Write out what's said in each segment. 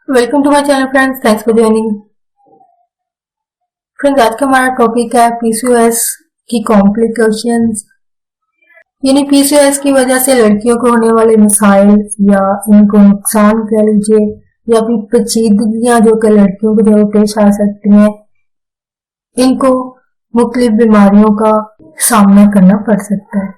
Welcome to my channel friends, thanks for joining. Friends, आज का हमारा टॉपिक है पीसीओएस की कॉम्प्लिकेशंस। यानी पीसीओएस की वजह से लड़कियों को होने वाले मसाइल या इनको नुकसान कह लीजिए या फिर पेचीदगियां जो कि लड़कियों को जो पेश आ सकती हैं, इनको मुख्तलिफ बीमारियों का सामना करना पड़ सकता है।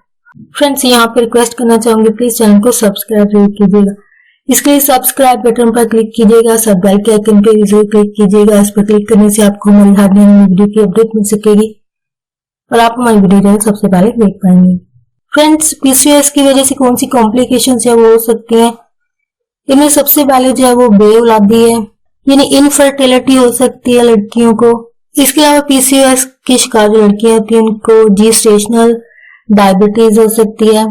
फ्रेंड्स, यहाँ पर रिक्वेस्ट करना चाहूंगी, प्लीज चैनल को सब्सक्राइब जरूर कीजिएगा। इसके लिए सब्सक्राइब बटन पर क्लिक कीजिएगा, सब बेल के आइकन पे जरूर क्लिक कीजिएगा। इस पर क्लिक करने से आपको हमारी हर नई वीडियो की अपडेट मिल सकेगी और आप हमारी वीडियो जो है सबसे पहले देख पाएंगे। फ्रेंड्स, पीसीओएस की वजह से कौन सी कॉम्प्लिकेशंस है वो हो सकती हैं। इनमें सबसे पहले जो है वो बेऔलादी है, यानी इनफर्टिलिटी हो सकती है लड़कियों को। इसके अलावा पीसीओएस की शिकार जो लड़कियां होती हैं उनको जेस्टेशनल डायबिटीज हो सकती है,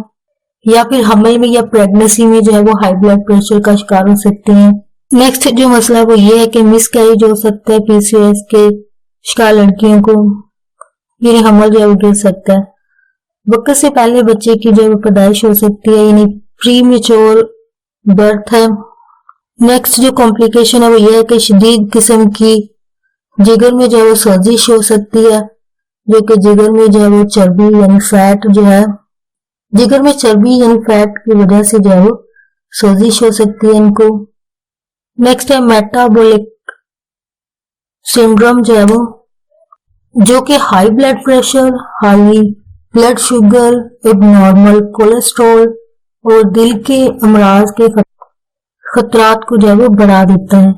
या फिर हमल में या प्रेगनेंसी में जो है वो हाई ब्लड प्रेशर का शिकार हो सकती हैं। नेक्स्ट जो मसला वो ये है कि मिसकैरेज हो सकता है पीसीओएस के शिकार लड़कियों को, यानी हमल जो है वो गिर सकता है। वक्त से पहले बच्चे की जो है पैदाइश हो सकती है, यानी प्री मैच्योर बर्थ है। नेक्स्ट जो कॉम्प्लिकेशन है वो ये है कि शदीद किस्म की जिगर में जो है वो सोजिश हो सकती है, जो कि जिगर में जो है वो चर्बी यानी फैट जो है, जिगर में चर्बी यानी फैट की वजह से जो है वो सोजिश हो सकती है इनको। नेक्स्ट है मेटाबॉलिक सिंड्रोम जो है वो, जो कि high blood pressure, high blood sugar, abnormal cholesterol और दिल के अमराज के खतरात को जो है वो बढ़ा देता है।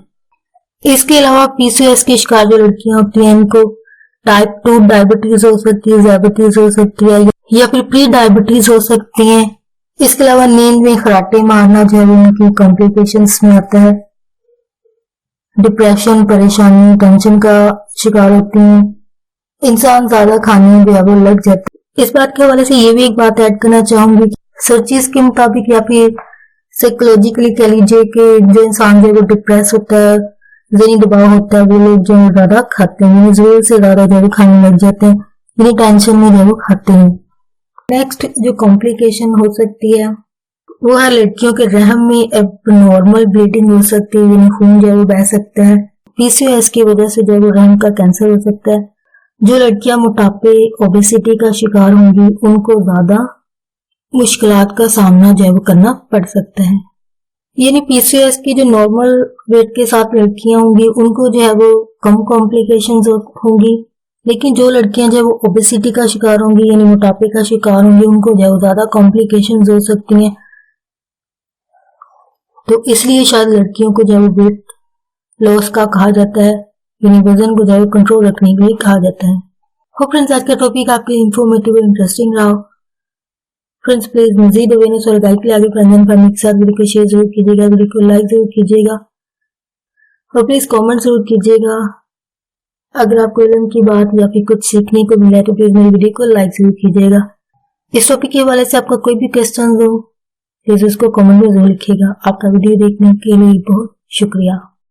इसके अलावा पीसीओएस की शिकार जो लड़कियां होती हैं इनको टाइप 2 डायबिटीज हो सकती है, डायबिटीज हो सकती है या फिर प्री डायबिटीज हो सकती हैं। इसके अलावा नींद में खराटे मारना जो है उनकी कॉम्प्लिकेशंस में आता है। डिप्रेशन, परेशानी, टेंशन का शिकार होती हैं। इंसान ज्यादा खाने जो है वो लग जाता है। इस बात के हवाले से ये भी एक बात ऐड करना चाहूंगी, सर्चिस के मुताबिक या फिर साइकोलॉजिकली कह लीजिए कि जो इंसान जो है वो डिप्रेस होता है, ज़हनी दबाव होता है, वो लोग जो है ज्यादा खाते हैं, जरूरत से ज्यादा जो है खाने लग जाते हैं, यानी टेंशन में जो है वो खाते हैं। नेक्स्ट जो कॉम्प्लिकेशन हो सकती है वो है लड़कियों के रहम में एबनॉर्मल ब्लीडिंग हो सकती है, यानी खून जो है वो बह सकता है। पीसीओएस की वजह से जो है वो रहम का कैंसर हो सकता है। जो लड़कियां मोटापे, ओबेसिटी का शिकार होंगी उनको ज्यादा मुश्किलात का सामना जो है वो करना पड़ सकता है। यानी पीसीओएस की जो नॉर्मल वेट के साथ लड़कियां होंगी उनको जो है वो कम कॉम्प्लिकेशंस होंगी, लेकिन जो लड़कियां जो है वो ओबेसिटी का शिकार होंगी यानी मोटापे का शिकार होंगी उनको जो है वो ज्यादा कॉम्प्लिकेशंस हो सकती हैं। तो इसलिए शायद लड़कियों को जो है वो वेट लॉस का कहा जाता है, यानी वजन को जो है कंट्रोल रखने के लिए कहा जाता है। होप फ्रेंड्स आज का टॉपिक आपके लिए इंफॉर्मेटिव और इंटरेस्टिंग रहा। फ्रेंड्स, प्लीज मजीद अवेयरनेस और गाइड के लिए आगे फ्रेंड्स फैमिली के साथ वीडियो को शेयर जरूर कीजिएगा, वीडियो को लाइक जरूर कीजिएगा और प्लीज कमेंट जरूर कीजिएगा। अगर आपको इल्म की बात या फिर कुछ सीखने को मिला तो प्लीज मेरी वीडियो को लाइक जरूर कीजिएगा। इस टॉपिक के हवाले से आपका कोई भी क्वेश्चन हो प्लीज उसको कमेंट में जरूर लिखिएगा। आपका वीडियो देखने के लिए बहुत शुक्रिया।